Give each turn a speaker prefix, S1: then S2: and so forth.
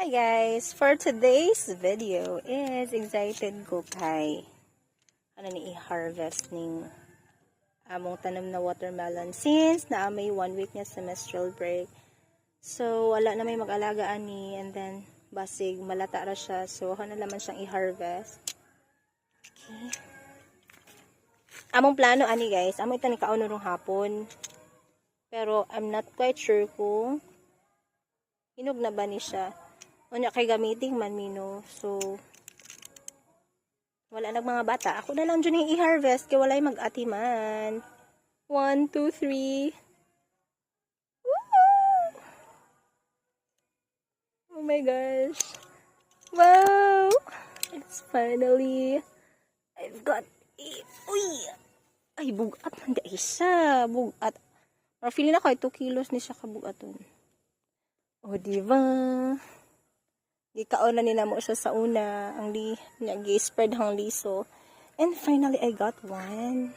S1: Hi guys! For today's video is excited ko kay ni i-harvest ning among tanom na watermelon since na may 1 week niya semestral break. So wala na may mag-alagaan ni and then basig malata ra siya. So ako na naman siyang i-harvest. Okay. Among plano ani guys, among ito ni kauno rong hapon. Pero I'm not quite sure kung hinog na ba ni siya. Unya kay gamiting man mino. So wala nag mga bata. Ako na lang dyan yung i-harvest kay walay mag-ati man. 1, 2, 3. Woo! Oh my gosh. Wow! It's finally I've got it. Uy! Ay, bugat man di siya. Bugat. Pero feeling ako 2 kilos ni siya kabugaton. O, diba? Gikaon na nila mo siya sa una. Ang nag-spread hang liso. And finally, I got one.